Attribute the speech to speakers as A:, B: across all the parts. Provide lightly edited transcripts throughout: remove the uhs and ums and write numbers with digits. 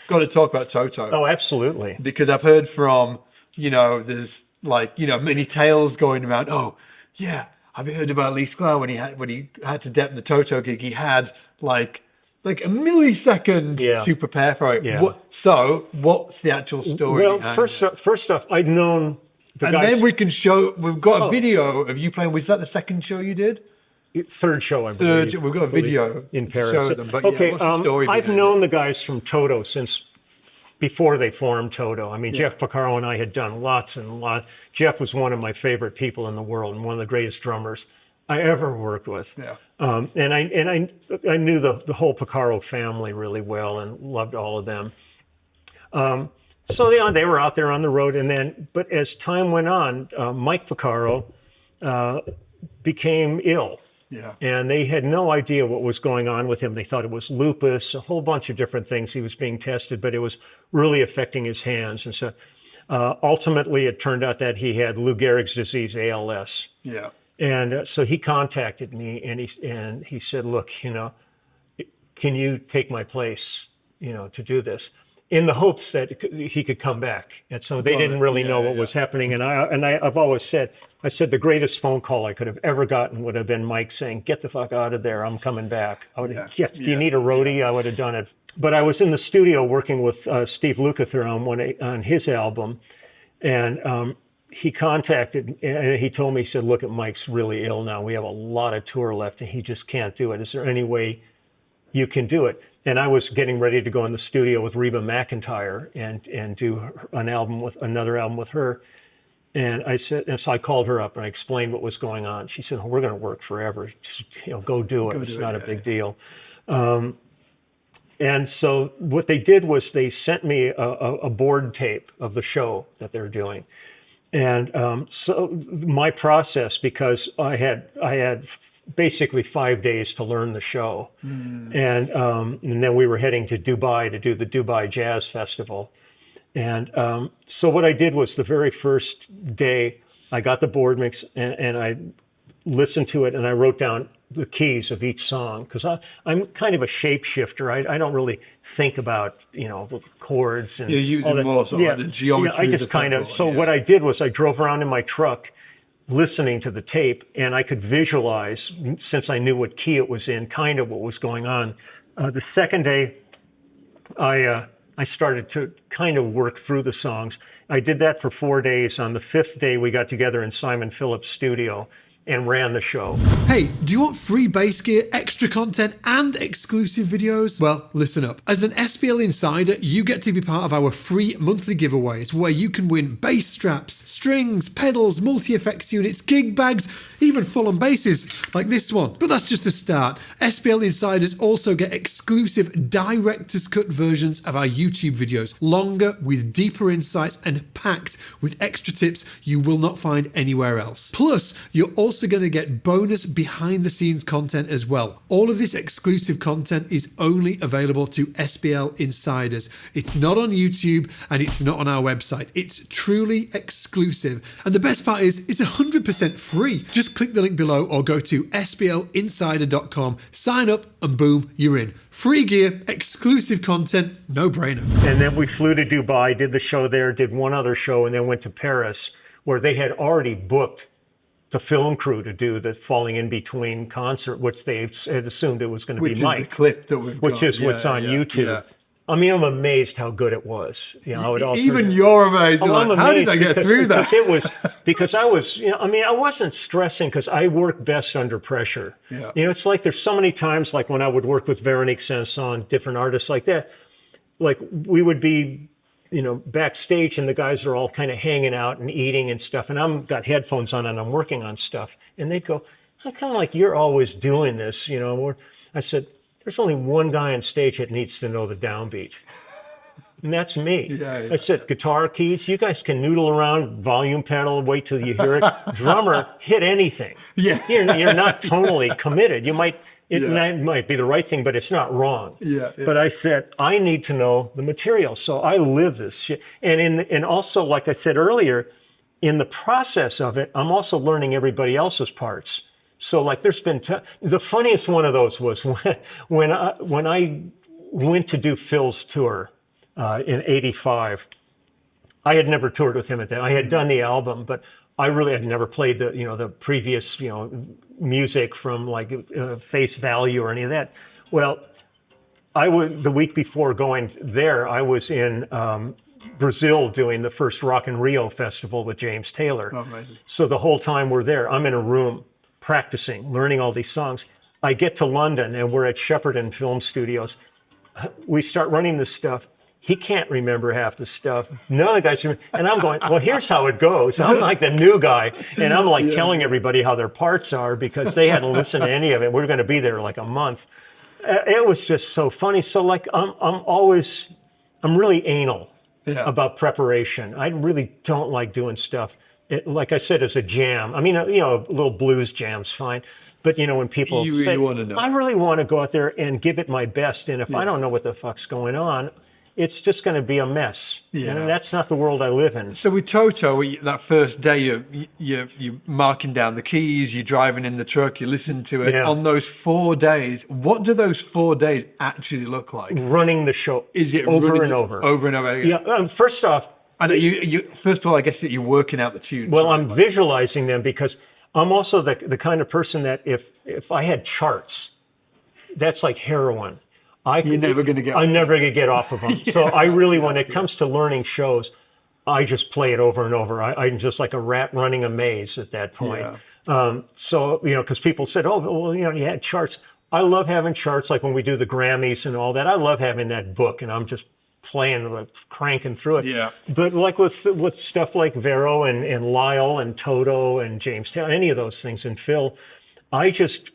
A: got to talk about Toto.
B: Oh, absolutely.
A: Because I've heard from, there's like, many tales going around. Oh, yeah. Have you heard about Lee Sklar when he had to dep the Toto gig? He had like a millisecond to prepare for it.
B: Yeah.
A: So what's the actual story?
B: Well, first off, I'd known the guys.
A: And then we can show. We've got a video of you playing. Was that the second show you did?
B: Third show, I believe.
A: We've got a video
B: in
A: to
B: Paris.
A: show them. But
B: okay,
A: what's the story?
B: I've known the guys from Toto since before they formed Toto. I mean, Jeff Porcaro and I had done lots and lots. Jeff was one of my favorite people in the world and one of the greatest drummers I ever worked with.
A: Yeah.
B: And I knew the whole Porcaro family really well and loved all of them. So they were out there on the road, but as time went on, Mike Porcaro became ill.
A: Yeah.
B: And they had no idea what was going on with him. They thought it was lupus, a whole bunch of different things. He was being tested, but it was really affecting his hands. And so ultimately it turned out that he had Lou Gehrig's disease, ALS.
A: Yeah.
B: And so he contacted me and he said, look, can you take my place, to do this? In the hopes that he could come back. And so they didn't really know what was happening. And I've always said, the greatest phone call I could have ever gotten would have been Mike saying, get the fuck out of there, I'm coming back. Do you need a roadie? I would have done it. But I was in the studio working with Steve Lukather on his album. And he contacted, and he told me, he said, look, Mike's really ill now. We have a lot of tour left and he just can't do it. Is there any way you can do it? And I was getting ready to go in the studio with Reba McEntire and do another album with her. And so I called her up and I explained what was going on. She said, we're going to work forever. Just, go do it. It's not a big deal. And so what they did was they sent me a board tape of the show that they're doing. And so my process, because I had basically 5 days to learn the show. And then we were heading to Dubai to do the Dubai Jazz Festival. And so what I did was the very first day, I got the board mix and I listened to it and I wrote down the keys of each song, because I'm kind of a shapeshifter. I don't really think about, chords and
A: you're using more sort of the geometry.
B: I just what I did was I drove around in my truck listening to the tape, and I could visualize, since I knew what key it was in, kind of what was going on. The second day, I started to kind of work through the songs. I did that for 4 days. On the fifth day, we got together in Simon Phillips' studio and ran the show.
C: Hey, do you want free bass gear, extra content, and exclusive videos? Well, listen up. As an SPL Insider, you get to be part of our free monthly giveaways where you can win bass straps, strings, pedals, multi-effects units, gig bags, even full-on basses like this one. But that's just the start. SPL Insiders also get exclusive director's cut versions of our YouTube videos, longer with deeper insights and packed with extra tips you will not find anywhere else. Plus, you're also going to get bonus behind the scenes content as well. All of this exclusive content is only available to SPL Insiders. It's not on YouTube and it's not on our website. It's truly exclusive. And the best part is it's 100% free. Just click the link below or go to splinsider.com, sign up and boom, you're in. Free gear, exclusive content, no brainer.
B: And then we flew to Dubai, did the show there, did one other show, and then went to Paris where they had already booked the film crew to do the Falling in Between concert, which they had assumed it was going to be Mike.
A: Which is the clip that we've
B: Which
A: got.
B: is what's on YouTube.
A: Yeah.
B: I mean, I'm amazed how good it was. How it all
A: even you're amazed.
B: Oh,
A: like, how did I get through that?
B: Because I was, I wasn't stressing because I work best under pressure.
A: Yeah.
B: It's like there's so many times, like when I would work with Veronique Sanson, different artists like that, like we would be, backstage and the guys are all kind of hanging out and eating and stuff. And I'm got headphones on and I'm working on stuff. And they'd go, I'm kind of like, you're always doing this, I said, there's only one guy on stage that needs to know the downbeat. And that's me.
A: Yeah.
B: I said, guitar keys, you guys can noodle around, volume pedal, wait till you hear it. Drummer, hit anything.
A: Yeah.
B: You're not tonally committed. It might be the right thing, but it's not wrong.
A: Yeah.
B: But I said, I need to know the material. So I live this shit. And also, like I said earlier, in the process of it, I'm also learning everybody else's parts. So like there's been, the funniest one of those was when I went to do Phil's tour in '85. I had never toured with him at that. I had done the album, but I really had never played the previous music from like Face Value or any of that. Well, the week before going there, I was in Brazil doing the first Rock in Rio festival with James Taylor.
A: Oh, amazing.
B: So the whole time we're there, I'm in a room practicing, learning all these songs. I get to London and we're at Shepperton Film Studios. We start running this stuff. He can't remember half the stuff. None of the guys remember. And I'm going, well, here's how it goes. I'm like the new guy. And I'm like telling everybody how their parts are because they hadn't listened to any of it. We're going to be there like a month. It was just so funny. So like I'm really anal about preparation. I really don't like doing stuff. Like I said, as a jam. I mean, a little blues jam's fine. But when people
A: You
B: say,
A: really want to know.
B: I really want to go out there and give it my best. And if I don't know what the fuck's going on, it's just going to be a mess.
A: Yeah.
B: And that's not the world I live in.
A: So with Toto, that first day, you're marking down the keys, you're driving in the truck, you listen to it.
B: Yeah.
A: On those 4 days, what do those 4 days actually look like?
B: Running the show.
A: Is it
B: over
A: running
B: and over?
A: Over and over again?
B: Yeah. First off,
A: I know you. First of all, I guess that you're working out the tunes.
B: well,
A: right?
B: I'm visualizing them because I'm also the kind of person that if I had charts, that's like heroin.
A: You're never going to get.
B: I'm never going to get off of them. So I really, when it comes to learning shows, I just play it over and over. I'm just like a rat running a maze at that point.
A: Yeah.
B: So, because people said, oh, well, you had charts. I love having charts, like when we do the Grammys and all that. I love having that book, and I'm just playing, like, cranking through it.
A: Yeah.
B: But like with stuff like Vero and Lyle and Toto and James Taylor, any of those things, and Phil, I just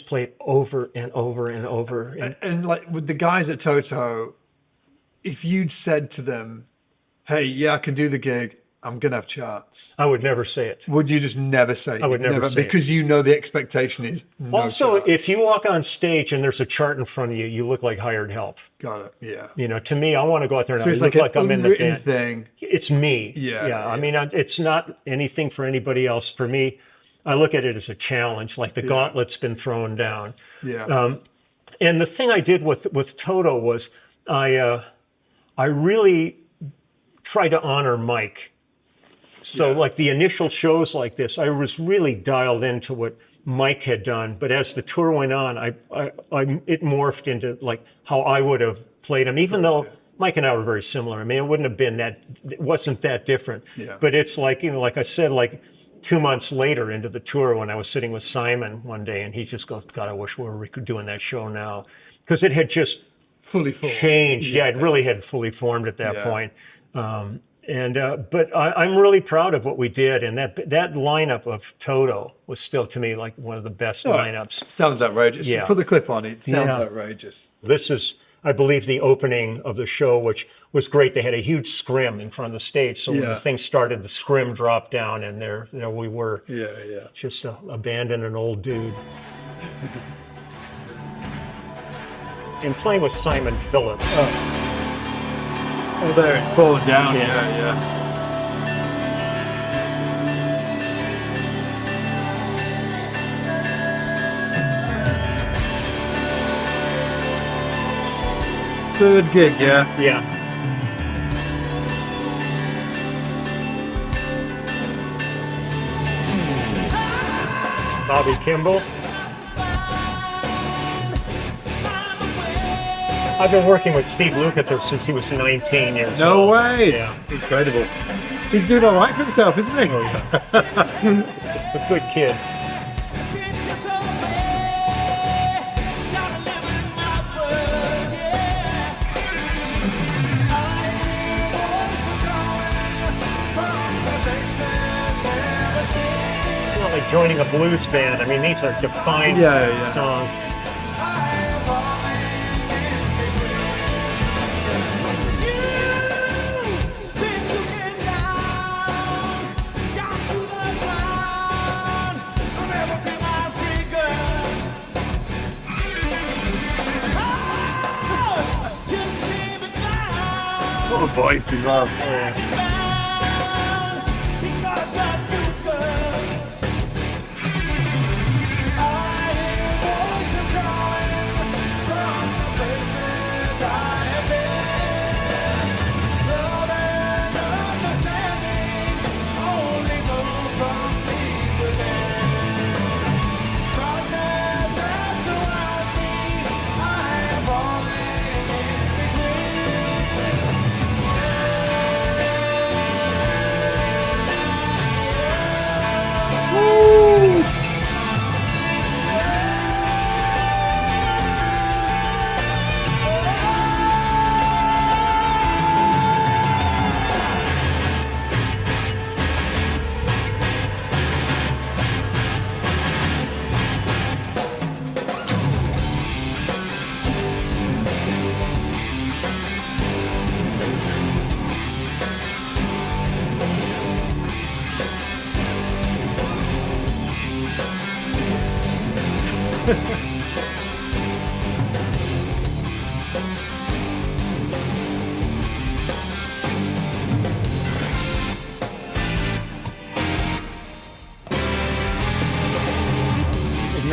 B: play it over and over and over.
A: And like with the guys at Toto, if you'd said to them, "Hey, yeah, I can do the gig. I'm gonna have charts,"
B: I would never say it.
A: would you just never say it?
B: I would never say it.
A: because the expectation is no
B: Also,
A: charts.
B: if you walk on stage and there's a chart in front of you, you look like hired help.
A: Got it. Yeah.
B: To me, I want to go out there and
A: So it's
B: look
A: like,
B: like I'm in the
A: unwritten
B: band.
A: thing.
B: It's me.
A: Yeah.
B: I mean, it's not anything for anybody else. For me, I look at it as a challenge, like the gauntlet's been thrown down.
A: Yeah.
B: And the thing I did with Toto was I really tried to honor Mike. So like the initial shows like this, I was really dialed into what Mike had done. But as the tour went on, it morphed into like how I would have played him, even though Mike and I were very similar. I mean, it wasn't that different.
A: Yeah.
B: But it's like, like I said, like 2 months later into the tour when I was sitting with Simon one day and he just goes, God, I wish we were doing that show now. Because it had just
A: Fully formed.
B: changed. Yeah, it really had fully formed at that
A: Yeah.
B: point. But I'm really proud of what we did. And that lineup of Toto was still, to me, like one of the best lineups.
A: Sounds outrageous.
B: Yeah.
A: Put the clip on it. It sounds
B: Yeah.
A: outrageous.
B: This is, I believe, the opening of the show, which was great. They had a huge scrim in front of the stage. So when
A: Yeah.
B: the thing started, the scrim dropped down, and there we were.
A: Yeah.
B: Just a band and an old dude. And playing with Simon Phillips.
A: Oh, there it's falling down.
B: Yeah.
A: Yeah. Third gig, yeah.
B: Yeah. Bobby Kimball. I've been working with Steve Lukather since he was 19 years
A: No
B: old.
A: way.
B: Yeah.
A: Incredible. He's doing all right for himself, isn't he?
B: A good kid. It's not like joining a blues band. I mean, these are defined
A: Yeah.
B: songs.
A: What a voice as well.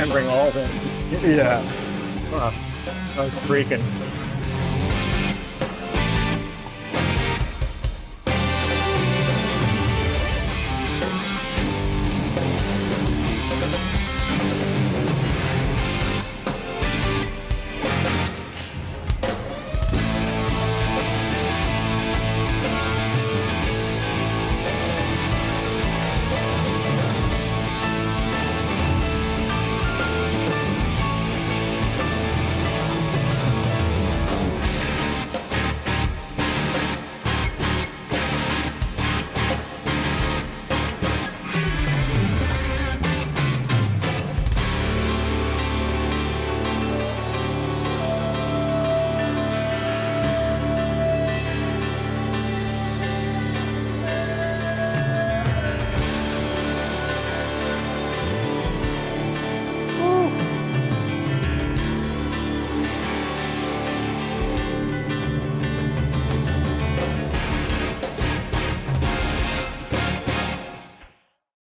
B: remembering all of it.
A: Yeah.
B: I was freaking.